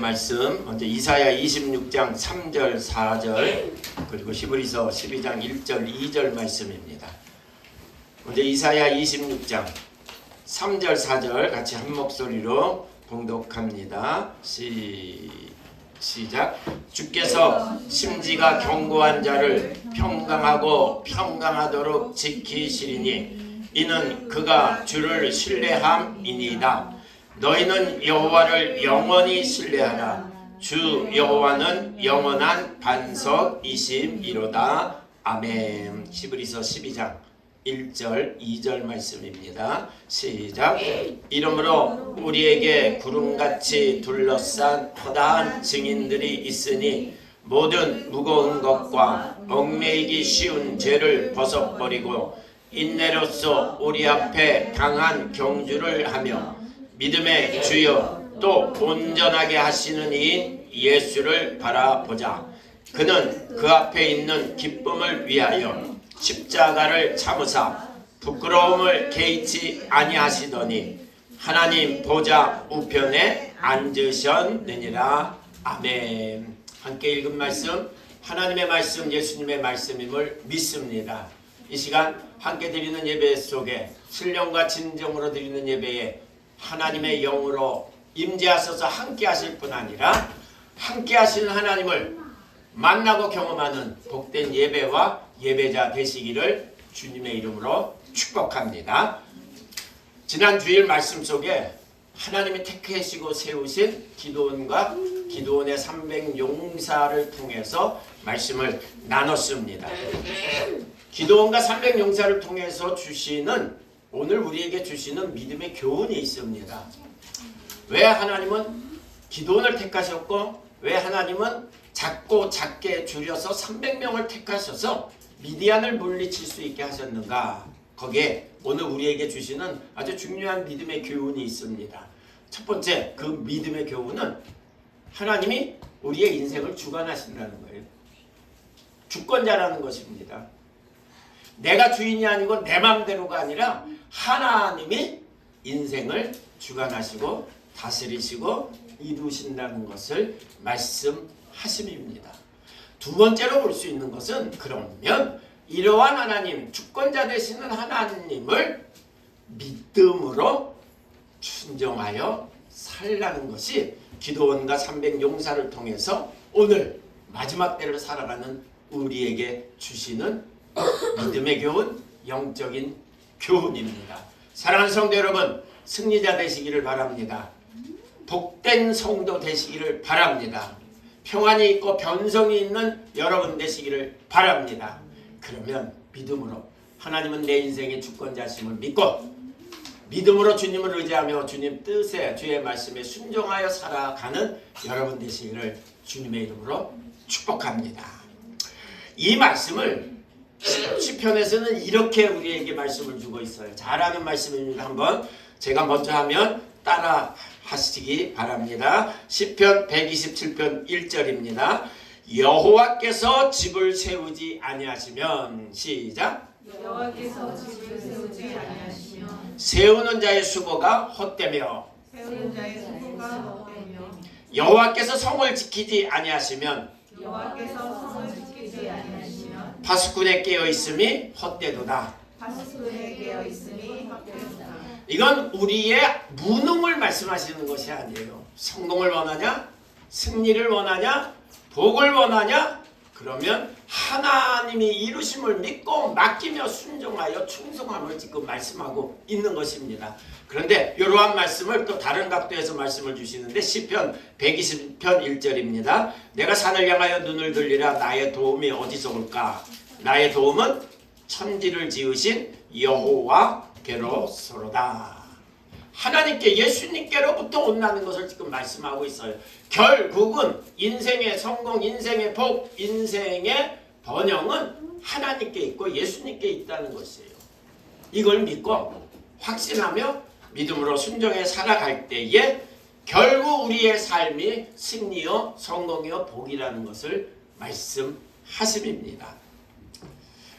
말씀 먼저 이사야 26장 3절 4절 그리고 히브리서 12장 1절 2절 말씀입니다. 먼저 이사야 26장 3절 4절 같이 한 목소리로 봉독합니다. 시작. 주께서 심지가 견고한 자를 평강하고 평강하도록 지키시리니 이는 그가 주를 신뢰함이니이다. 너희는 여호와를 영원히 신뢰하라. 주 여호와는 영원한 반석이심이로다. 아멘. 히브리서 12장 1절 2절 말씀입니다. 시작. 이러므로 우리에게 구름같이 둘러싼 허다한 증인들이 있으니 모든 무거운 것과 얽매이기 쉬운 죄를 벗어버리고 인내로써 우리 앞에 강한 경주를 하며 믿음의 주여 또 온전하게 하시는 이인 예수를 바라보자. 그는 그 앞에 있는 기쁨을 위하여 십자가를 참으사 부끄러움을 개의치 아니하시더니 하나님 보좌 우편에 앉으셨느니라. 아멘. 함께 읽은 말씀 하나님의 말씀 예수님의 말씀임을 믿습니다. 이 시간 함께 드리는 예배 속에 신령과 진정으로 드리는 예배에 하나님의 영으로 임재하셔서 함께 하실 뿐 아니라 함께 하시는 하나님을 만나고 경험하는 복된 예배와 예배자 되시기를 주님의 이름으로 축복합니다. 지난 주일 말씀 속에 하나님이 택하시고 세우신 기드온과 기드온의 300용사를 통해서 말씀을 나눴습니다. 기드온과 300용사를 통해서 주시는 오늘 우리에게 주시는 믿음의 교훈이 있습니다. 왜 하나님은 기드온을 택하셨고 왜 하나님은 작고 작게 줄여서 300명을 택하셔서 미디안을 물리칠 수 있게 하셨는가? 거기에 오늘 우리에게 주시는 아주 중요한 믿음의 교훈이 있습니다. 첫 번째 그 믿음의 교훈은 하나님이 우리의 인생을 주관하신다는 거예요. 주권자라는 것입니다. 내가 주인이 아니고 내 마음대로가 아니라 하나님이 인생을 주관하시고 다스리시고 이루신다는 것을 말씀하심입니다. 두 번째로 볼 수 있는 것은 그러면 이러한 하나님, 주권자 되시는 하나님을 믿음으로 순종하여 살라는 것이 기드온과 300용사를 통해서 오늘 마지막 때를 살아가는 우리에게 주시는 믿음의 교훈, 영적인 교훈입니다. 사랑하는 성도 여러분, 승리자 되시기를 바랍니다. 복된 성도 되시기를 바랍니다. 평안이 있고 변성이 있는 여러분 되시기를 바랍니다. 그러면 믿음으로 하나님은 내 인생의 주권자심을 믿고 믿음으로 주님을 의지하며 주님 뜻에 주의 말씀에 순종하여 살아가는 여러분 되시기를 주님의 이름으로 축복합니다. 이 말씀을 시편에서는 이렇게 우리에게 말씀을 주고 있어요. 잘 아는 말씀입니다. 한번 제가 먼저 하면 따라 하시기 바랍니다. 시편 127편 1절입니다. 여호와께서 집을 세우지 아니하시면 시작. 여호와께서 집을 세우지 아니하시면 세우는 자의 수고가 헛되며 세우는 자의 수고가 헛되며 여호와께서 성을 지키지 아니하시면 여호와께서 성을 지키지 아니하시면 파수꾼에 깨어 있음이 헛되도다. 파수꾼에 깨어 있음이 헛되도다. 이건 우리의 무능을 말씀하시는 것이 아니에요. 성공을 원하냐? 승리를 원하냐? 복을 원하냐? 그러면 하나님이 이루심을 믿고 맡기며 순종하여 충성함을 지금 말씀하고 있는 것입니다. 그런데 이러한 말씀을 또 다른 각도에서 말씀을 주시는데 시편 120편 1절입니다. 내가 산을 향하여 눈을 들리라. 나의 도움이 어디서 올까? 나의 도움은 천지를 지으신 여호와께로서로다. 하나님께 예수님께로부터 온다는 것을 지금 말씀하고 있어요. 결국은 인생의 성공, 인생의 복, 인생의 번영은 하나님께 있고 예수님께 있다는 것이에요. 이걸 믿고 확신하며 믿음으로 순종해 살아갈 때에 결국 우리의 삶이 승리요 성공이요 복이라는 것을 말씀하심입니다.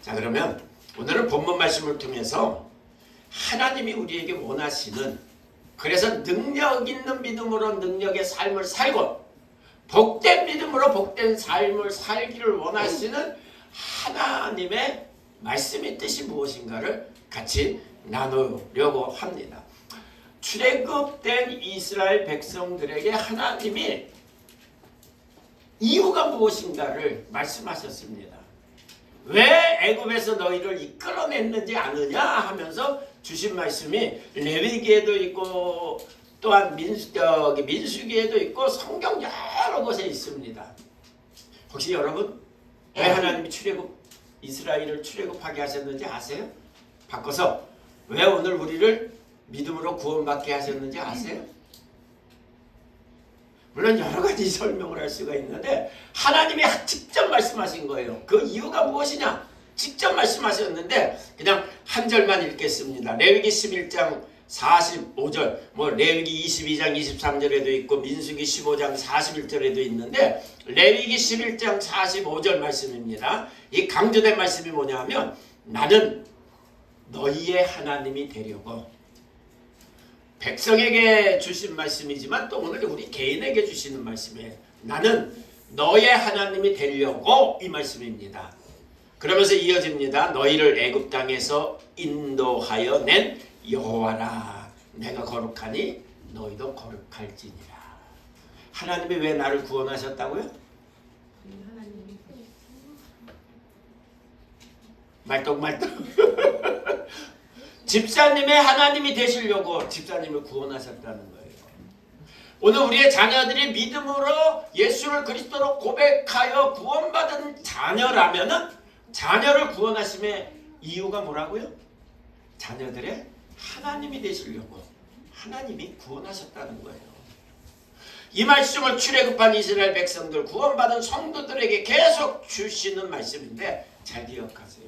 자, 그러면 오늘은 본문 말씀을 통해서 하나님이 우리에게 원하시는, 그래서 능력 있는 믿음으로 능력의 삶을 살고 복된 믿음으로 복된 삶을 살기를 원하시는 하나님의 말씀의 뜻이 무엇인가를 같이 나누려고 합니다. 출애굽된 이스라엘 백성들에게 하나님이 이유가 무엇인가를 말씀하셨습니다. 왜 애굽에서 너희를 이끌어냈는지 아느냐 하면서 주신 말씀이 레위기에도 있고 또한 민수기에도 있고 성경 여러 곳에 있습니다. 혹시 여러분 왜 하나님이 이스라엘을 출애굽하게 하셨는지 아세요? 바꿔서 왜 오늘 우리를 믿음으로 구원받게 하셨는지 아세요? 물론 여러 가지 설명을 할 수가 있는데 하나님이 직접 말씀하신 거예요. 그 이유가 무엇이냐? 직접 말씀하셨는데 그냥 한 절만 읽겠습니다. 레위기 11장 45절, 레위기 22장 23절에도 있고 민수기 15장 41절에도 있는데 레위기 11장 45절 말씀입니다. 이 강조된 말씀이 뭐냐 하면 나는 너희의 하나님이 되려고 백성에게 주신 말씀이지만 또 오늘 우리 개인에게 주시는 말씀이에요. 나는 너의 하나님이 되려고 이 말씀입니다. 그러면서 이어집니다. 너희를 애굽 땅에서 인도하여 낸 여호와라. 내가 거룩하니 너희도 거룩할지니라. 하나님이 왜 나를 구원하셨다고요? 말똥말똥. 집사님의 하나님이 되시려고 집사님을 구원하셨다는 거예요. 오늘 우리의 자녀들이 믿음으로 예수를 그리스도로 고백하여 구원받은 자녀라면은 자녀를 구원하심의 이유가 뭐라고요? 자녀들의 하나님이 되시려고 하나님이 구원하셨다는 거예요. 이 말씀을 출애굽한 이스라엘 백성들 구원받은 성도들에게 계속 주시는 말씀인데 잘 기억하세요.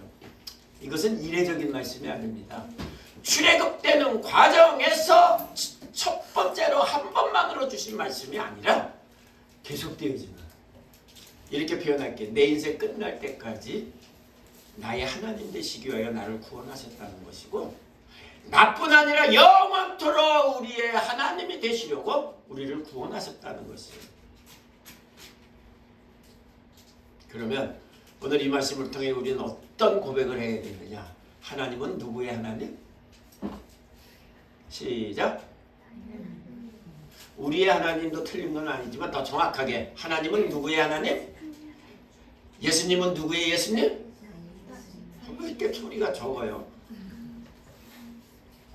이것은 이례적인 말씀이 아닙니다. 출애굽되는 과정에서 첫 번째로 한 번만으로 주신 말씀이 아니라 계속되어지는, 이렇게 표현할게요. 내 인생 끝날 때까지 나의 하나님 되시기 위하여 나를 구원하셨다는 것이고, 나뿐 아니라 영원토록 우리의 하나님이 되시려고 우리를 구원하셨다는 것이에요. 그러면 오늘 이 말씀을 통해 우리는 어떤 고백을 해야 되느냐? 하나님은 누구의 하나님? 시작. 우리의 하나님도 틀린 건 아니지만 더 정확하게 하나님은 누구의 하나님? 예수님은 누구의 예수님? 왜 이렇게 소리가 적어요?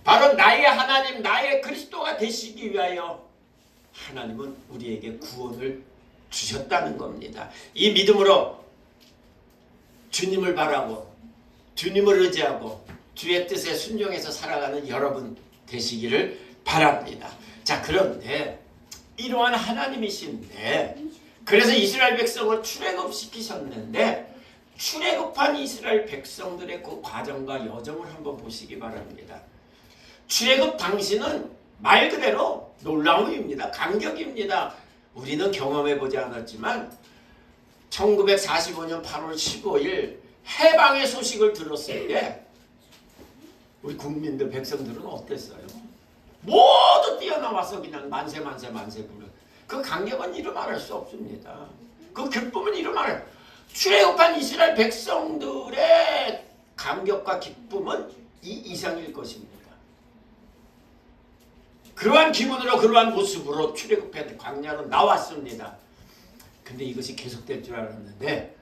바로 나의 하나님, 나의 그리스도가 되시기 위하여 하나님은 우리에게 구원을 주셨다는 겁니다. 이 믿음으로 주님을 바라고 주님을 의지하고 주의 뜻에 순종해서 살아가는 여러분 되시기를 바랍니다. 자, 그런데 이러한 하나님이신데, 그래서 이스라엘 백성을 출애굽시키셨는데 출애굽한 이스라엘 백성들의 그 과정과 여정을 한번 보시기 바랍니다. 출애굽 당시는 말 그대로 놀라움입니다. 감격입니다. 우리는 경험해보지 않았지만 1945년 8월 15일 해방의 소식을 들었을 때 우리 국민들, 백성들은 어땠어요? 모두 뛰어나와서 그냥 만세 부르. 그 감격은 이루 말할 수 없습니다. 그 기쁨은 이루 말할. 출애굽한 이스라엘 백성들의 감격과 기쁨은 이 이상일 것입니다. 그러한 기분으로 그러한 모습으로 출애굽한 광야로 나왔습니다. 근데 이것이 계속될 줄 알았는데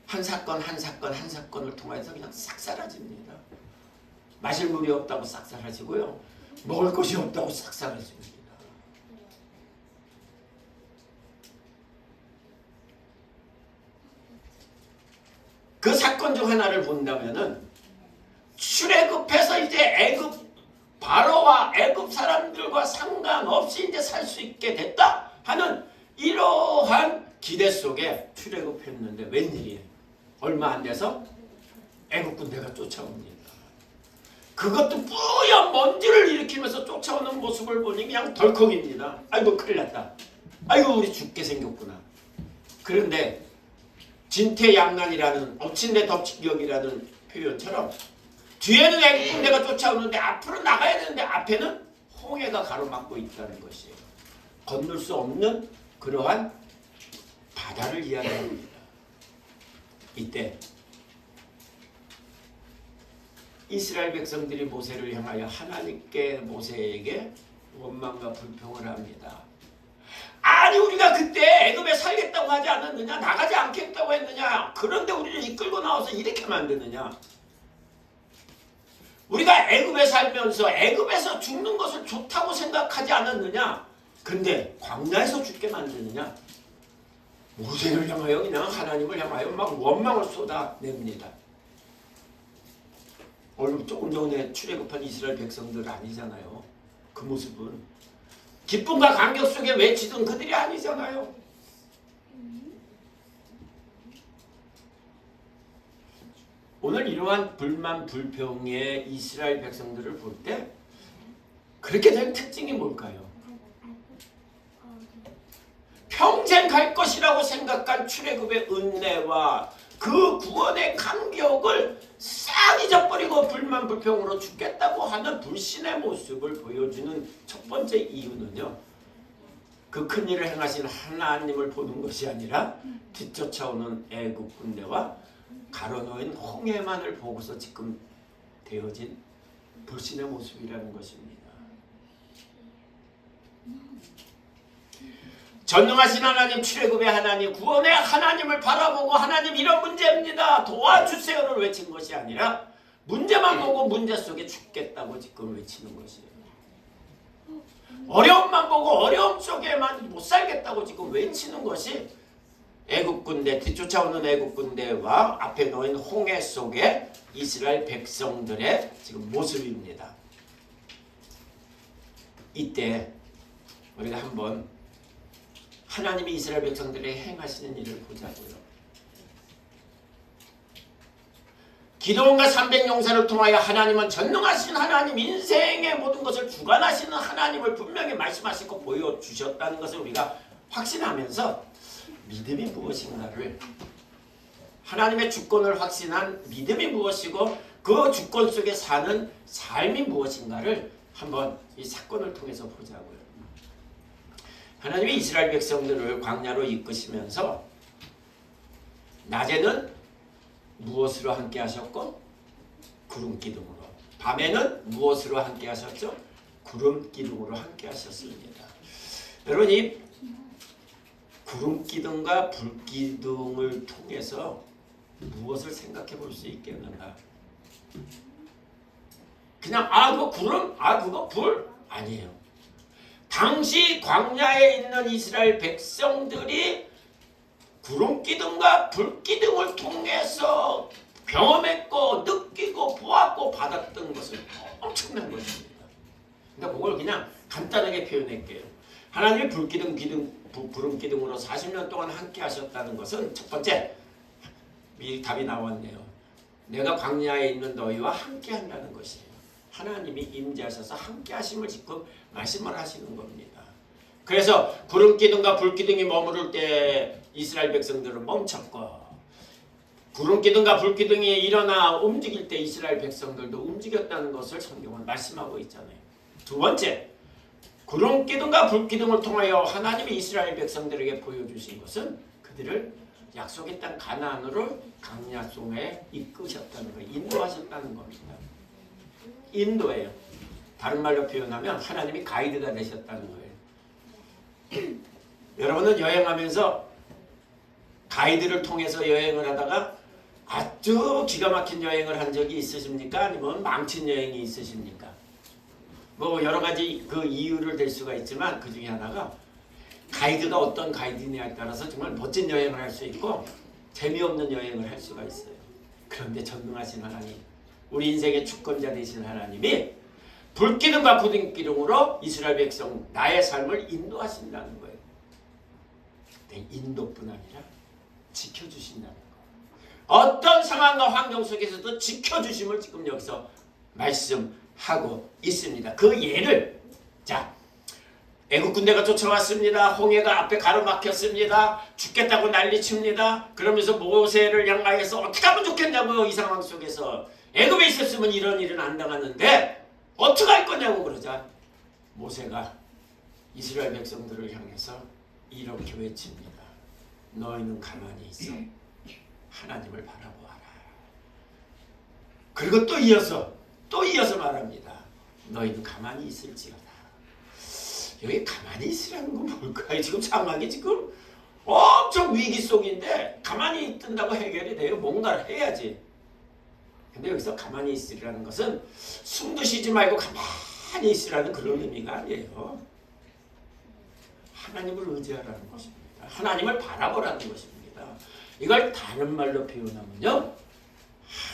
한 사건을 통해서 그냥 싹 사라집니다. 마실 물이 없다고 싹 사라지고요. 먹을 것이 없다고 싹 사라집니다. 그 사건 중 하나를 본다면은 출애굽해서 이제 애굽 바로와 애굽 사람들과 상관없이 이제 살 수 있게 됐다 하는 이러한 기대 속에 출애굽했는데 웬일이에요? 얼마 안 돼서 애굽 군대가 쫓아옵니다. 그것도 뿌연 먼지를 일으키면서 쫓아오는 모습을 보니 그냥 덜컥입니다. 아이고 큰일 났다. 아이고 우리 죽게 생겼구나. 그런데 진퇴양난이라는 엎친데 덮치기이라는 표현처럼 뒤에는 애굽 군대가 쫓아오는데 앞으로 나가야 되는데 앞에는 홍해가 가로막고 있다는 것이에요. 건널 수 없는 그러한 바다를 이야기합니다. 이때 이스라엘 백성들이 모세를 향하여 하나님께 모세에게 원망과 불평을 합니다. 아니 우리가 그때 애굽에 살겠다고 하지 않았느냐? 나가지 않겠다고 했느냐? 그런데 우리를 이끌고 나와서 이렇게 만드느냐? 우리가 애굽에 살면서 애굽에서 죽는 것을 좋다고 생각하지 않았느냐? 근데 광야에서 죽게 만드느냐? 모세를 향하여 그냥 하나님을 향하여 막 원망을 쏟아냅니다. 오늘 조금 전에 출애굽한 이스라엘 백성들 아니잖아요. 그 모습은 기쁨과 감격 속에 외치던 그들이 아니잖아요. 오늘 이러한 불만 불평의 이스라엘 백성들을 볼 때 그렇게 된 특징이 뭘까요? 평생 갈 것이라고 생각한 출애굽의 은혜와 그 구원의 감격을 싹 잊어버리고 불만 불평으로 죽겠다고 하는 불신의 모습을 보여주는 첫 번째 이유는요, 그 큰 일을 행하신 하나님을 보는 것이 아니라 뒤쫓아오는 애국 군대와 가로놓인 홍해만을 보고서 지금 되어진 불신의 모습이라는 것입니다. 전능하신 하나님, 출애굽의 하나님, 구원의 하나님을 바라보고 하나님 이런 문제입니다, 도와주세요를 외친 것이 아니라 문제만 보고 문제 속에 죽겠다고 지금 외치는 것이에요. 어려움만 보고 어려움 속에만 못 살겠다고 지금 외치는 것이 애국 군대, 뒤쫓아오는 애국 군대와 앞에 놓인 홍해 속에 이스라엘 백성들의 지금 모습입니다. 이때 우리가 한번 하나님이 이스라엘 백성들의 행하시는 일을 보자고요. 기드온과 300용사를 통하여 하나님은 전능하신 하나님, 인생의 모든 것을 주관하시는 하나님을 분명히 말씀하시고 보여주셨다는 것을 우리가 확신하면서 믿음이 무엇인가를, 하나님의 주권을 확신한 믿음이 무엇이고 그 주권 속에 사는 삶이 무엇인가를 한번 이 사건을 통해서 보자고요. 하나님이 이스라엘 백성들을 광야로 이끄시면서 낮에는 무엇으로 함께 하셨고? 구름 기둥으로. 밤에는 무엇으로 함께 하셨죠? 구름 기둥으로 함께 하셨습니다. 여러분, 이 구름 기둥과 불 기둥을 통해서 무엇을 생각해 볼 수 있겠는가? 그냥 그거 구름? 그거 불? 아니에요. 당시 광야에 있는 이스라엘 백성들이 구름기둥과 불기둥을 통해서 경험했고 느끼고 보았고 받았던 것은 엄청난 것입니다. 근데 그걸 그냥 간단하게 표현할게요. 하나님이 불기둥, 구름기둥으로 40년 동안 함께 하셨다는 것은 첫 번째, 미리 답이 나왔네요. 내가 광야에 있는 너희와 함께 한다는 것이에요. 하나님이 임재하셔서 함께 하심을 지금 말씀을 하시는 겁니다. 그래서 구름기둥과 불기둥이 머무를 때 이스라엘 백성들은 멈췄고, 구름기둥과 불기둥이 일어나 움직일 때 이스라엘 백성들도 움직였다는 것을 성경은 말씀하고 있잖아요. 두 번째, 구름기둥과 불기둥을 통하여 하나님이 이스라엘 백성들에게 보여주신 것은 그들을 약속의 땅 가나안으로 광야 속에 이끄셨다는 거예요. 인도하셨다는 겁니다. 인도예요. 다른 말로 표현하면 하나님이 가이드가 되셨다는 거예요. 여러분은 여행하면서 가이드를 통해서 여행을 하다가 아주 기가 막힌 여행을 한 적이 있으십니까? 아니면 망친 여행이 있으십니까? 뭐 여러 가지 그 이유를 댈 수가 있지만 그 중에 하나가 가이드가 어떤 가이드냐에 따라서 정말 멋진 여행을 할 수 있고 재미없는 여행을 할 수가 있어요. 그런데 전능하신 하나님, 우리 인생의 주권자 되신 하나님이 불기둥과 구름기둥으로 이스라엘 백성 나의 삶을 인도하신다는 거예요. 인도뿐 아니라 지켜주신다는 거예요. 어떤 상황과 환경 속에서도 지켜주심을 지금 여기서 말씀하고 있습니다. 그 예를, 자, 애국 군대가 쫓아왔습니다. 홍해가 앞에 가로막혔습니다. 죽겠다고 난리칩니다. 그러면서 모세를 향하여서 어떻게 하면 좋겠냐고요. 이 상황 속에서 애굽에 있었으면 이런 일은 안 당하는데 어떻게 할 거냐고 그러자 모세가 이스라엘 백성들을 향해서 이렇게 외칩니다. 너희는 가만히 있어. 하나님을 바라보아라. 그리고 또 이어서 말합니다. 너희는 가만히 있을지어다. 여기 가만히 있으라는 건 뭘까요? 지금 상황이 지금 엄청 위기 속인데 가만히 있든다고 해결이 돼요? 뭔가를 해야지. 근데 여기서 가만히 있으라는 것은 숨도 쉬지 말고 가만히 있으라는 그런 의미가 아니에요. 하나님을 의지하라는 것입니다. 하나님을 바라보라는 것입니다. 이걸 다른 말로 표현하면요,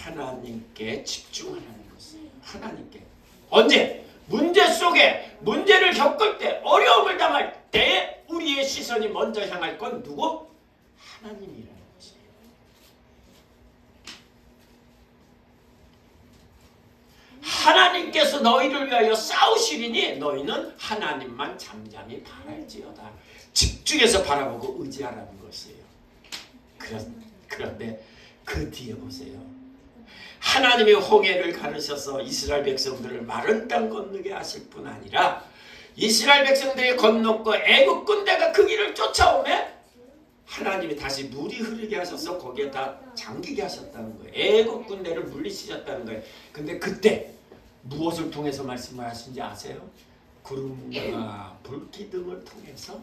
하나님께 집중하라는 것이에요. 하나님께. 언제? 문제 속에 문제를 겪을 때, 어려움을 당할 때 우리의 시선이 먼저 향할 건 누구? 하나님이라는 것이에요. 하나님께서 너희를 위하여 싸우시리니 너희는 하나님만 잠잠히 바랄지어다. 집중해서 바라보고 의지하라는 것이에요. 그런데 그 뒤에 보세요. 하나님이 홍해를 가르셔서 이스라엘 백성들을 마른 땅 건너게 하실 뿐 아니라 이스라엘 백성들이 건넜고 애국 군대가 그 길을 쫓아오매 하나님이 다시 물이 흐르게 하셔서 거기에 다 잠기게 하셨다는 거예요. 애국 군대를 물리치셨다는 거예요. 근데 그때 무엇을 통해서 말씀을 하신지 아세요? 구름과 불기둥을 통해서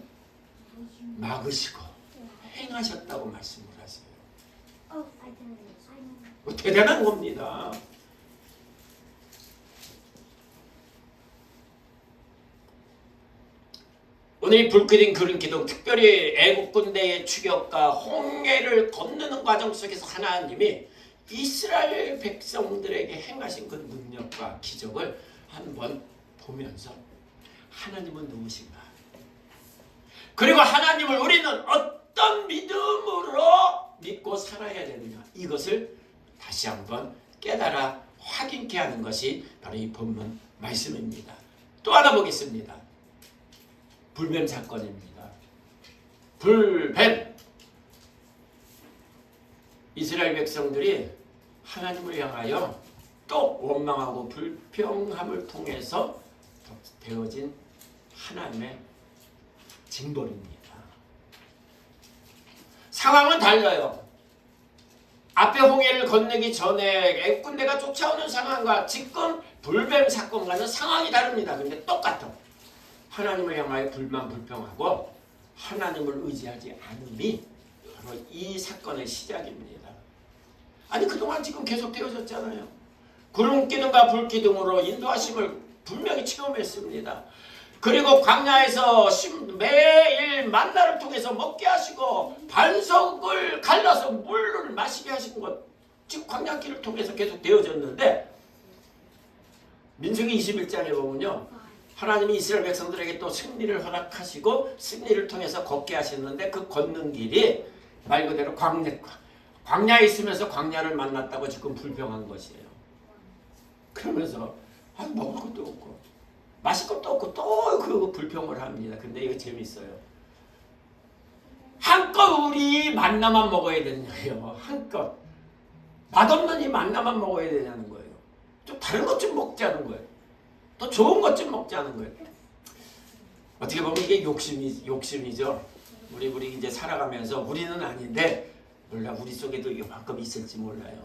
막으시고 행하셨다고 말씀을 하세요. 대단한 겁니다. 오늘 이 불기둥 구름기둥, 특별히 애국 군대의 추격과 홍해를 건너는 과정 속에서 하나님이 이스라엘 백성들에게 행하신 그 능력과 기적을 한번 보면서 하나님은 누구신가? 그리고 하나님을 우리는 어떤 믿음으로 믿고 살아야 되느냐? 이것을 다시 한번 깨달아 확인케 하는 것이 바로 이 본문 말씀입니다. 또 하나 보겠습니다. 불뱀 사건입니다. 불뱀. 이스라엘 백성들이 하나님을 향하여 또 원망하고 불평함을 통해서 되어진 하나님의 징벌입니다. 상황은 달라요. 앞에 홍해를 건너기 전에 애국군대가 쫓아오는 상황과 지금 불뱀 사건과는 상황이 다릅니다. 근데 똑같아. 하나님을 향하여 불만 불평하고 하나님을 의지하지 않음이 바로 이 사건의 시작입니다. 아니 그동안 지금 계속 되어졌잖아요. 구름기둥과 불기둥으로 인도하심을 분명히 체험했습니다. 그리고 광야에서 매일 만나를 통해서 먹게 하시고 반석을 갈라서 물을 마시게 하신 것, 지금 광야길을 통해서 계속 되어졌는데 민수기 21장에 보면요, 하나님이 이스라엘 백성들에게 또 승리를 허락하시고 승리를 통해서 걷게 하셨는데 그 걷는 길이 말 그대로 광야에 있으면서 광야를 만났다고 지금 불평한 것이에요. 그러면서 먹을 것도 없고 마실 것도 없고 또 그 불평을 합니다. 근데 이거 재밌어요. 한껏 우리 만나만 먹어야 되느냐요. 한껏 맛없는 이 만나만 먹어야 되냐는 거예요. 좀 다른 것 좀 먹자는 거예요. 또 좋은 것 좀 먹자는 거예요. 어떻게 보면 이게 욕심이죠. 우리 이제 살아가면서 우리는 아닌데 몰라 우리 속에도 이만큼 있을지 몰라요.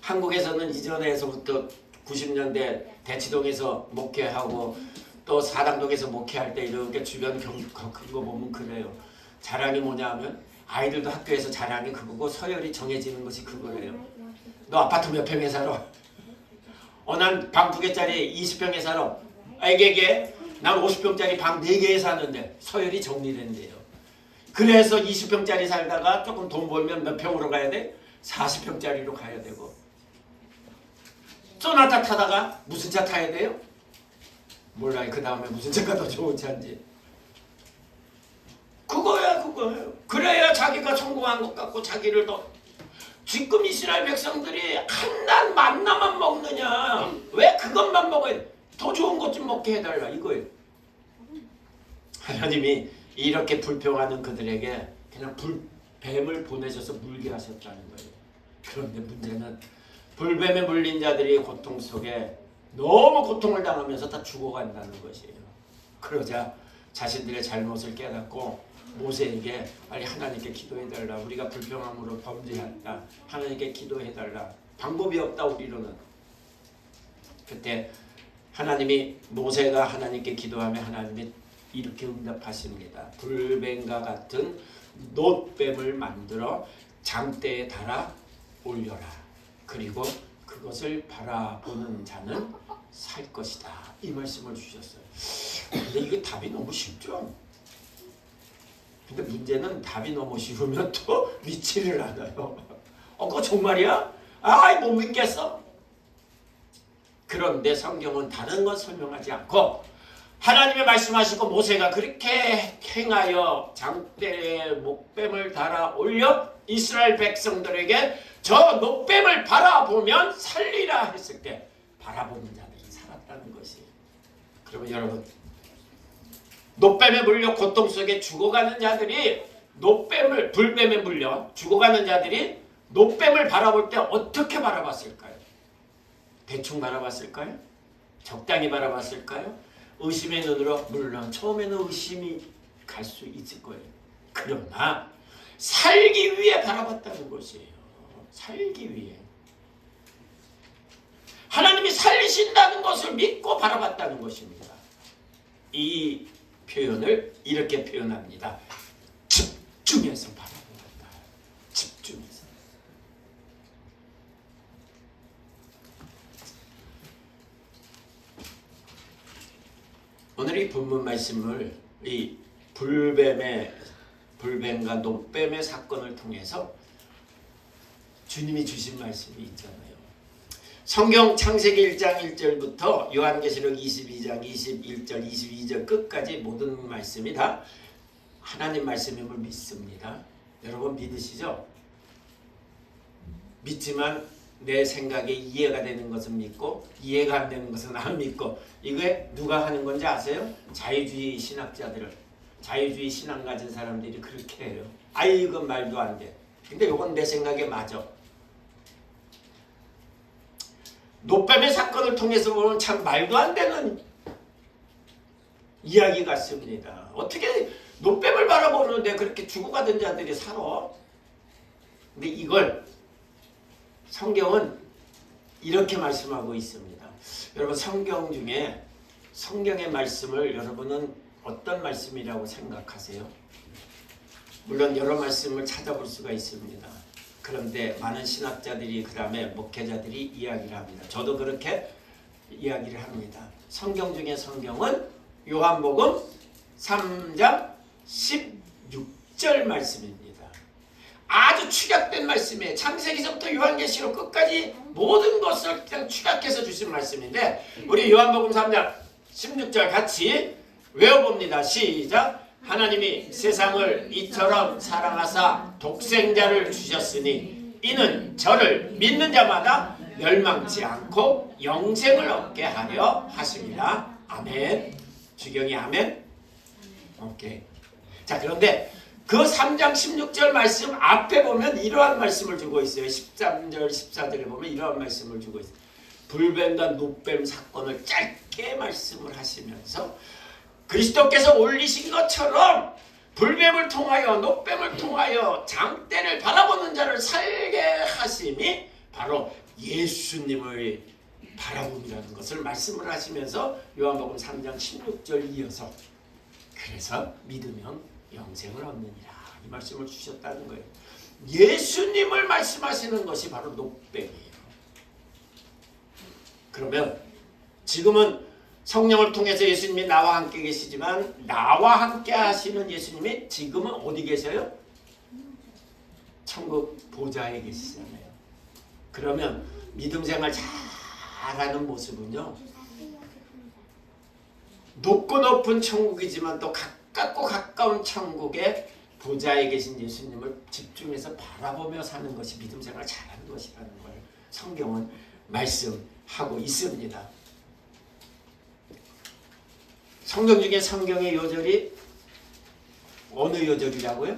한국에서는 이전에서부터 90년대 대치동에서 목회하고 또 사당동에서 목회할 때 이렇게 주변 큰 거 보면 그래요. 자랑이 뭐냐 하면 아이들도 학교에서 자랑이 그거고 서열이 정해지는 것이 그거예요. 너 아파트 몇 평에 살아? 난 방 2개짜리 20평에 살아. 에게게 난 50평짜리 방 4개에 사는데 서열이 정리된대요. 그래서 20평짜리 살다가 조금 돈 벌면 몇 평으로 가야 돼? 40평짜리로 가야 되고. 소나타 타다가 무슨 차 타야 돼요? 몰라요. 그 다음에 무슨 차가 더 좋은 차인지. 그거예요. 그래야 자기가 성공한 것 같고 자기를 더. 지금 이스라엘 백성들이 한낱 만나만 먹느냐. 왜 그것만 먹어야 돼? 더 좋은 것 좀 먹게 해달라 이거예요. 하나님이 이렇게 불평하는 그들에게 그냥 뱀을 보내셔서 물게 하셨다는 거예요. 그런데 문제는 불뱀에 물린 자들이 고통 속에 너무 고통을 당하면서 다 죽어간다는 것이에요. 그러자 자신들의 잘못을 깨닫고 모세에게 빨리 하나님께 기도해달라. 우리가 불평함으로 범죄했다. 하나님께 기도해달라. 방법이 없다 우리로는. 그때 하나님이 모세가 하나님께 기도하면 하나님이 이렇게 응답하십니다. 불뱀과 같은 놋뱀을 만들어 장대에 달아 올려라. 그리고 그것을 바라보는 자는 살 것이다. 이 말씀을 주셨어요. 근데 이게 답이 너무 쉽죠. 근데 문제는 답이 너무 쉬우면 또 믿지를 않아요. 그거 정말이야? 못 믿겠어. 그런데 성경은 다른 것 설명하지 않고 하나님이 말씀하시고 모세가 그렇게 행하여 장대에 목뱀을 달아 올려 이스라엘 백성들에게 저 목뱀을 바라보면 살리라 했을 때 바라보는 자들이 살았다는 것이에요. 그러면 여러분, 놋뱀에 물려 고통 속에 죽어가는 자들이 불뱀에 물려 죽어가는 자들이 놋뱀을 바라볼 때 어떻게 바라봤을까요? 대충 바라봤을까요? 적당히 바라봤을까요? 의심의 눈으로. 물론 처음에는 의심이 갈 수 있을 거예요. 그러나 살기 위해 바라봤다는 것이에요. 살기 위해. 하나님이 살리신다는 것을 믿고 바라봤다는 것입니다. 이 표현을 이렇게 표현합니다. 집중해서 바라보았다. 집중해서. 오늘 이 본문 말씀을 이 불뱀과 놋뱀의 사건을 통해서 주님이 주신 말씀이 있잖아요. 성경 창세기 1장 1절부터 요한계시록 22장 21절 22절 끝까지 모든 말씀이 다 하나님 말씀임을 믿습니다. 여러분 믿으시죠? 믿지만 내 생각에 이해가 되는 것은 믿고 이해가 안 되는 것은 안 믿고. 이게 누가 하는 건지 아세요? 자유주의 신학자들을, 자유주의 신앙 가진 사람들이 그렇게 해요. 이건 말도 안 돼. 근데 이건 내 생각에 맞아. 놋뱀의 사건을 통해서 보면 참 말도 안 되는 이야기 같습니다. 어떻게 놋뱀을 바라보는데 그렇게 죽어가던 자들이 살아? 근데 이걸 성경은 이렇게 말씀하고 있습니다. 여러분, 성경 중에 성경의 말씀을 여러분은 어떤 말씀이라고 생각하세요? 물론 여러 말씀을 찾아볼 수가 있습니다. 그런데 많은 신학자들이, 그 다음에 목회자들이 이야기를 합니다. 저도 그렇게 이야기를 합니다. 성경 중에 성경은 요한복음 3장 16절 말씀입니다. 아주 축약된 말씀이에요. 창세기서부터 요한계시록 끝까지 모든 것을 그냥 축약해서 주신 말씀인데, 우리 요한복음 3장 16절 같이 외워봅니다. 시작. 하나님이 세상을 이처럼 사랑하사 독생자를 주셨으니 이는 저를 믿는 자마다 멸망치 않고 영생을 얻게 하려 하심이라. 아멘. 주경이 아멘. 오케이. 자, 그런데 그 3장 16절 말씀 앞에 보면 이러한 말씀을 주고 있어요. 13절 14절에 보면 이러한 말씀을 주고 있어요. 불뱀과 놋뱀 사건을 짧게 말씀을 하시면서 그리스도께서 올리신 것처럼 불뱀을 통하여 놋뱀을 통하여 장대를 바라보는 자를 살게 하심이 바로 예수님을 바라봄이라는 것을 말씀을 하시면서 요한복음 3장 16절 이어서 그래서 믿으면 영생을 얻느니라 이 말씀을 주셨다는 거예요. 예수님을 말씀하시는 것이 바로 놋뱀이에요. 그러면 지금은 성령을 통해서 예수님이 나와 함께 계시지만 나와 함께 하시는 예수님이 지금은 어디 계세요? 천국 보좌에 계시잖아요. 그러면 믿음 생활 잘하는 모습은요, 높고 높은 천국이지만 또 가깝고 가까운 천국의 보좌에 계신 예수님을 집중해서 바라보며 사는 것이 믿음 생활 잘하는 것이라는 걸 성경은 말씀하고 있습니다. 성경 중에 성경의 요절이 어느 요절이라고요?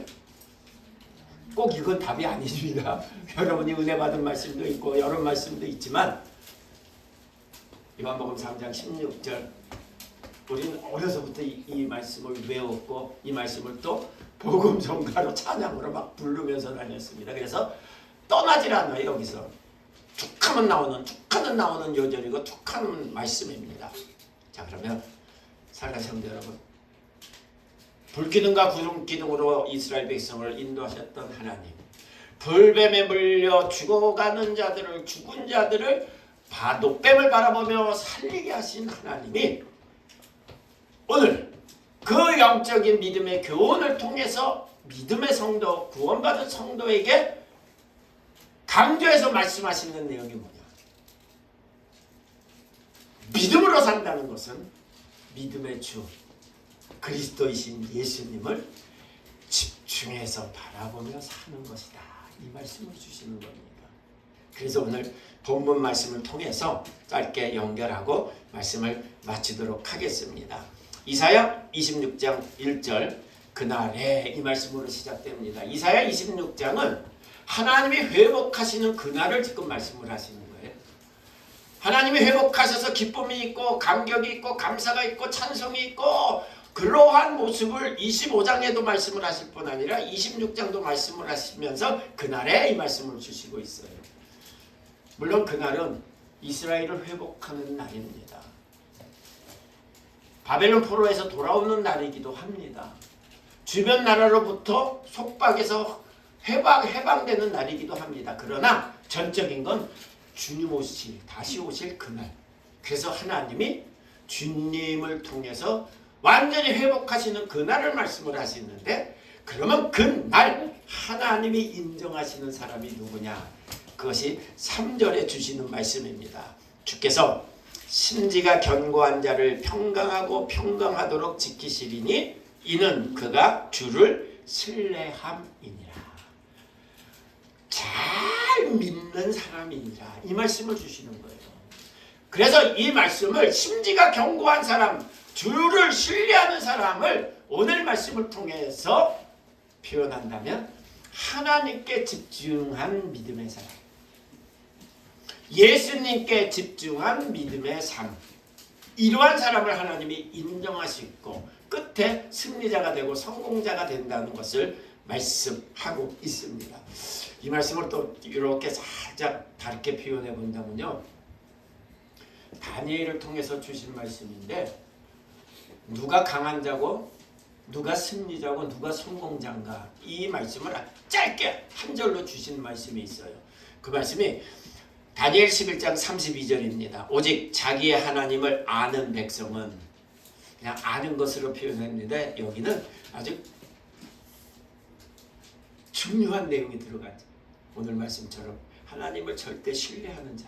꼭 이건 답이 아닙니다. 여러분이 은혜 받은 말씀도 있고 여러 말씀도 있지만 요한복음 3장 16절 우리는 어려서부터 이 말씀을 외웠고 이 말씀을 또 복음 전가로 찬양으로 막 부르면서 다녔습니다. 그래서 떠나질 않아요. 여기서 툭하면 나오는 요절이고 툭하는 말씀입니다. 자, 그러면 사랑하는 성도 여러분, 불기둥과 구름기둥으로 이스라엘 백성을 인도하셨던 하나님, 불뱀에 물려 죽어가는 자들을, 죽은 자들을 바둑뱀을 바라보며 살리게 하신 하나님이 오늘 그 영적인 믿음의 교훈을 통해서 믿음의 성도, 구원받은 성도에게 강조해서 말씀하시는 내용이 뭐냐? 믿음으로 산다는 것은 믿음의 주 그리스도이신 예수님을 집중해서 바라보며 사는 것이다. 이 말씀을 주시는 겁니다. 그래서 오늘 본문 말씀을 통해서 짧게 연결하고 말씀을 마치도록 하겠습니다. 이사야 26장 1절 그날에 이 말씀으로 시작됩니다. 이사야 26장은 하나님이 회복하시는 그날을 지금 말씀을 하시는 거예요. 하나님이 회복하셔서 기쁨이 있고 감격이 있고 감사가 있고 찬송이 있고 그러한 모습을 25장에도 말씀을 하실 뿐 아니라 26장도 말씀을 하시면서 그날에 이 말씀을 주시고 있어요. 물론 그날은 이스라엘을 회복하는 날입니다. 바벨론 포로에서 돌아오는 날이기도 합니다. 주변 나라로부터 속박에서 해방되는 날이기도 합니다. 그러나 전적인 건 주님 다시 오실 그날. 그래서 하나님이 주님을 통해서 완전히 회복하시는 그날을 말씀을 하시는데, 그러면 그날 하나님이 인정하시는 사람이 누구냐? 그것이 3절에 주시는 말씀입니다. 주께서 심지가 견고한 자를 평강하고 평강하도록 지키시리니 이는 그가 주를 신뢰함이니라. 잘 믿는 사람이니라. 이 말씀을 주시는 거예요. 그래서 이 말씀을 심지가 견고한 사람, 주를 신뢰하는 사람을 오늘 말씀을 통해서 표현한다면 하나님께 집중한 믿음의 사람, 예수님께 집중한 믿음의 삶, 이러한 사람을 하나님이 인정하시고 끝에 승리자가 되고 성공자가 된다는 것을 말씀하고 있습니다. 이 말씀을 또 이렇게 살짝 다르게 표현해 본다면요, 다니엘을 통해서 주신 말씀인데 누가 강한 자고 누가 승리자고 누가 성공자인가, 이 말씀을 짧게 한 절로 주신 말씀이 있어요. 그 말씀이 다니엘 11장 32절입니다. 오직 자기의 하나님을 아는 백성은, 그냥 아는 것으로 표현했는데 여기는 아주 중요한 내용이 들어가죠. 오늘 말씀처럼 하나님을 절대 신뢰하는 자,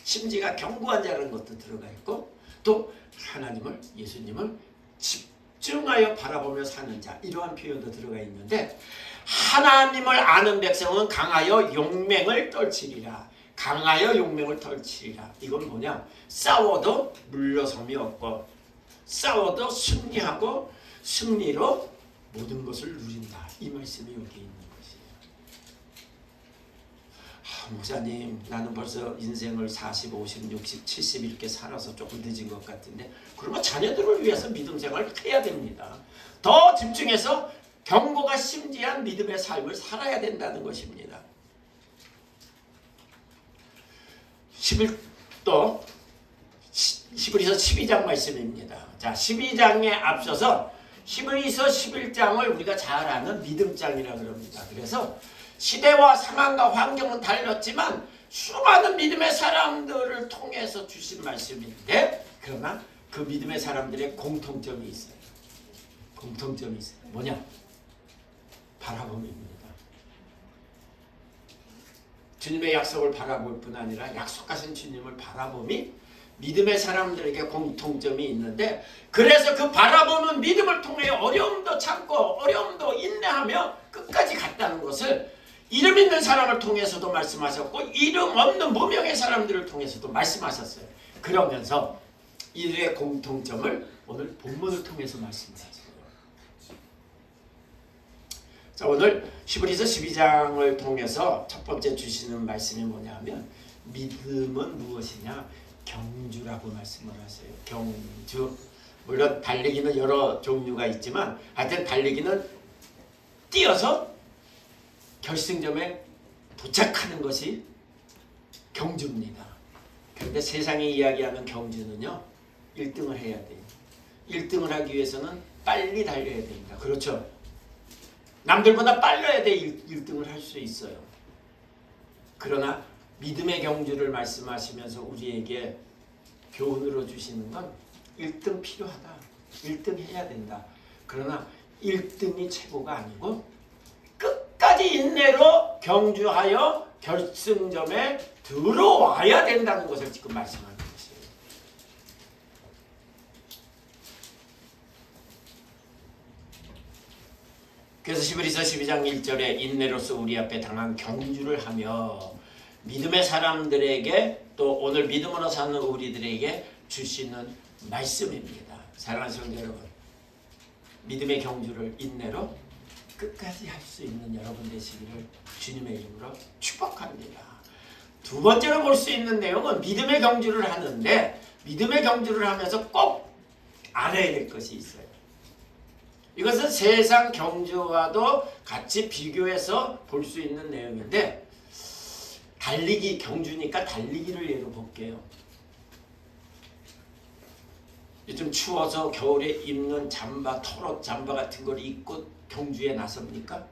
심지가 견고한 자라는 것도 들어가 있고, 또 하나님을, 예수님을 집중하여 바라보며 사는 자, 이러한 표현도 들어가 있는데, 하나님을 아는 백성은 강하여 용맹을 떨치리라. 강하여 용맹을 떨치리라. 이건 뭐냐? 싸워도 물러섬이 없고 싸워도 승리하고 승리로 모든 것을 누린다. 이 말씀이 여기 있는 것이에요. 목사님, 나는 벌써 인생을 40, 50, 60, 70 이렇게 살아서 조금 늦은 것 같은데, 그러면 자녀들을 위해서 믿음 생활을 해야 됩니다. 더 집중해서 경고가 심지한 믿음의 삶을 살아야 된다는 것입니다. 11도 히브리서 12장 말씀입니다. 자, 12장에 앞서서 히브리서 11장을 우리가 잘 아는 믿음장이라고 그럽니다. 그래서 시대와 상황과 환경은 달랐지만 수많은 믿음의 사람들을 통해서 주신 말씀인데, 그러나 그 믿음의 사람들의 공통점이 있어요. 공통점이 있어요. 뭐냐? 바라봄입니다. 주님의 약속을 바라볼 뿐 아니라 약속하신 주님을 바라봄이 믿음의 사람들에게 공통점이 있는데, 그래서 그 바라보는 믿음을 통해 어려움도 참고 어려움도 인내하며 끝까지 갔다는 것을 이름 있는 사람을 통해서도 말씀하셨고 이름 없는 무명의 사람들을 통해서도 말씀하셨어요. 그러면서 이들의 공통점을 오늘 본문을 통해서 말씀하셨어요. 자, 오늘 히브리서 12장을 통해서 첫 번째 주시는 말씀이 뭐냐면, 믿음은 무엇이냐? 경주라고 말씀을 하세요. 경주. 물론 달리기는 여러 종류가 있지만 하여튼 달리기는 뛰어서 결승점에 도착하는 것이 경주입니다. 그런데 세상이 이야기하는 경주는요, 1등을 해야 돼요. 1등을 하기 위해서는 빨리 달려야 됩니다. 그렇죠? 남들보다 빨라야 돼 1등을 할 수 있어요. 그러나 믿음의 경주를 말씀하시면서 우리에게 교훈으로 주시는 건 1등 필요하다. 1등 해야 된다. 그러나 1등이 최고가 아니고 끝까지 인내로 경주하여 결승점에 들어와야 된다는 것을 지금 말씀하는 것이에요. 그래서 히브리서 12장 1절에 인내로서 우리 앞에 당한 경주를 하며 믿음의 사람들에게 또 오늘 믿음으로 사는 우리들에게 주시는 말씀입니다. 사랑하는 성도 여러분, 믿음의 경주를 인내로 끝까지 할 수 있는 여러분 되시기를 주님의 이름으로 축복합니다. 두 번째로 볼 수 있는 내용은 믿음의 경주를 하는데 믿음의 경주를 하면서 꼭 알아야 될 것이 있어요. 이것은 세상 경주와도 같이 비교해서 볼 수 있는 내용인데 달리기 경주니까 달리기를 예로 볼게요. 요즘 추워서 겨울에 입는 잠바, 털옷 잠바 같은 걸 입고 경주에 나섭니까?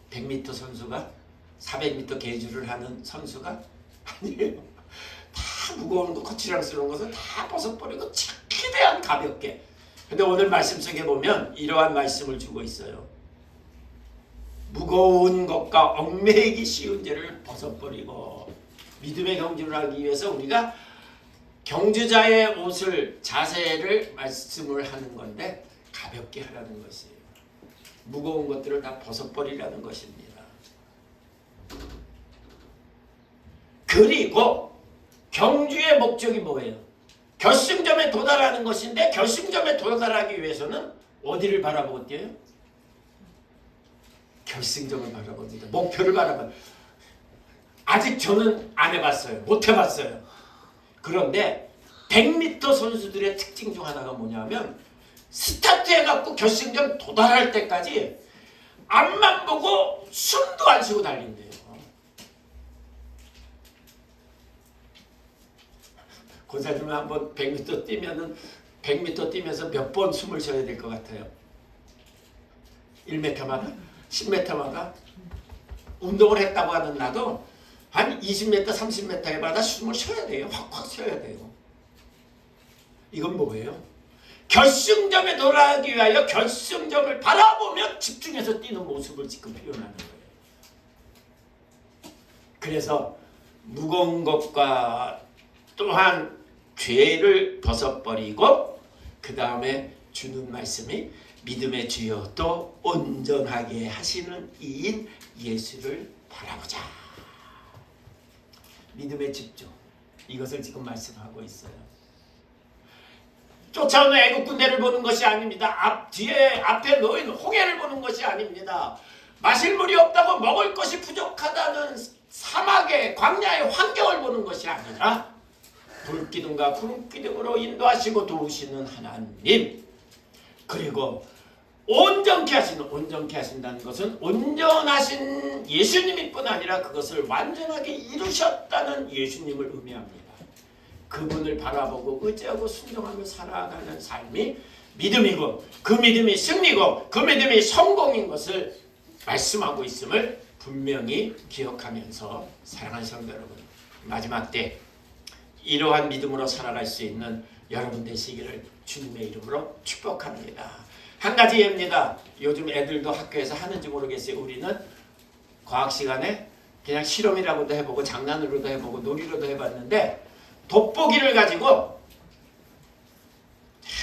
100m 선수가? 400m 계주를 하는 선수가? 아니에요. 다 무거운 거, 거칠랑스러운 것은 다 벗어버리고 최대한 가볍게. 근데 오늘 말씀 속에 보면 이러한 말씀을 주고 있어요. 무거운 것과 얽매이기 쉬운 죄를 벗어버리고 믿음의 경주를 하기 위해서 우리가 경주자의 옷을 자세를 말씀을 하는 건데 가볍게 하라는 것이에요. 무거운 것들을 다 벗어버리라는 것입니다. 그리고 경주의 목적이 뭐예요? 결승점에 도달하는 것인데 결승점에 도달하기 위해서는 어디를 바라보고 뛰어요? 결승점을 바라봅니다. 목표를 바라봐요. 아직 저는 안 해봤어요. 못 해봤어요. 그런데 100m 선수들의 특징 중 하나가 뭐냐면 스타트해갖고 결승점 도달할 때까지 앞만 보고 숨도 안 쉬고 달린대요. 고사님은 한번 100m 뛰면은 100m 뛰면서 몇 번 숨을 쉬어야 될 것 같아요. 1m마다? 10m마다? 운동을 했다고 하는 나도 한 20m, 30m마다 숨을 쉬어야 돼요. 확확 쉬어야 돼요. 이건 뭐예요? 결승점에 도달하기 위하여 결승점을 바라보며 집중해서 뛰는 모습을 지금 표현하는 거예요. 그래서 무거운 것과 또한 죄를 벗어버리고 그 다음에 주는 말씀이 믿음의 주여 또 온전하게 하시는 이인 예수를 바라보자. 믿음의 집중. 이것을 지금 말씀하고 있어요. 쫓아오는 애국 군대를 보는 것이 아닙니다. 앞에 놓인 홍해를 보는 것이 아닙니다. 마실 물이 없다고 먹을 것이 부족하다는 사막의 광야의 환경을 보는 것이 아니라 불기둥과 구름기둥으로 인도하시고 도우시는 하나님, 그리고 온전케 하신다는 것은 온전하신 예수님일 뿐 아니라 그것을 완전하게 이루셨다는 예수님을 의미합니다. 그분을 바라보고 의지하고 순종하며 살아가는 삶이 믿음이고 그 믿음이 승리고 그 믿음이 성공인 것을 말씀하고 있음을 분명히 기억하면서 사랑하는 성도 여러분, 마지막 때 이러한 믿음으로 살아갈 수 있는 여러분 되시기를 주님의 이름으로 축복합니다. 한 가지 예입니다. 요즘 애들도 학교에서 하는지 모르겠어요. 우리는 과학 시간에 그냥 실험이라고도 해보고 장난으로도 해보고 놀이로도 해봤는데 돋보기를 가지고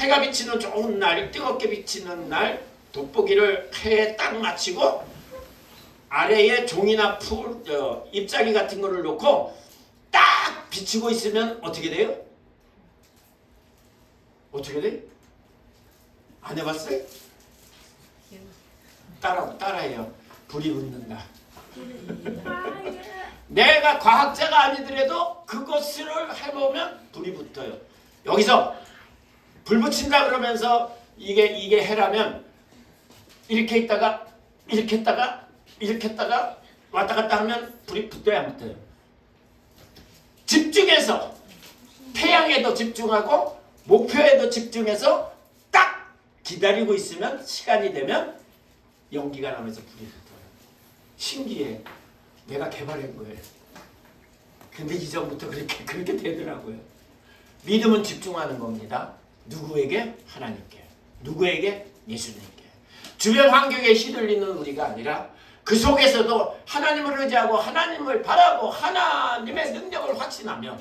해가 비치는 좋은 날, 뜨겁게 비치는 날 돋보기를 해에 딱 맞추고 아래에 종이나 잎사귀 같은 거를 놓고 딱 비치고 있으면 어떻게 돼요? 어떻게 돼? 안 해봤어요? 따라해요. 불이 붙는다. 내가 과학자가 아니더라도 그것을 해보면 불이 붙어요. 여기서 불 붙인다 그러면서 이게 해라면 이렇게 있다가 이렇게 했다가 이렇게 했다가 왔다 갔다 하면 불이 붙어야 안 붙어요. 집중해서 태양에도 집중하고 목표에도 집중해서 딱 기다리고 있으면 시간이 되면 연기가 나면서 불이 붙어요. 신기해. 내가 개발한 거예요. 근데 이전부터 그렇게 되더라고요. 믿음은 집중하는 겁니다. 누구에게? 하나님께. 누구에게? 예수님께. 주변 환경에 휘둘리는 우리가 아니라 그 속에서도 하나님을 의지하고 하나님을 바라고 하나님의 능력을 확신하며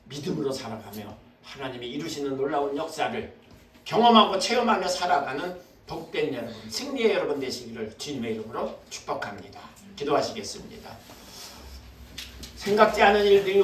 믿음으로 살아가며 하나님이 이루시는 놀라운 역사를 경험하고 체험하며 살아가는 복된 여러분, 승리의 여러분 되시기를 주님의 이름으로 축복합니다. 기도하시겠습니다. 생각지 않은 일들이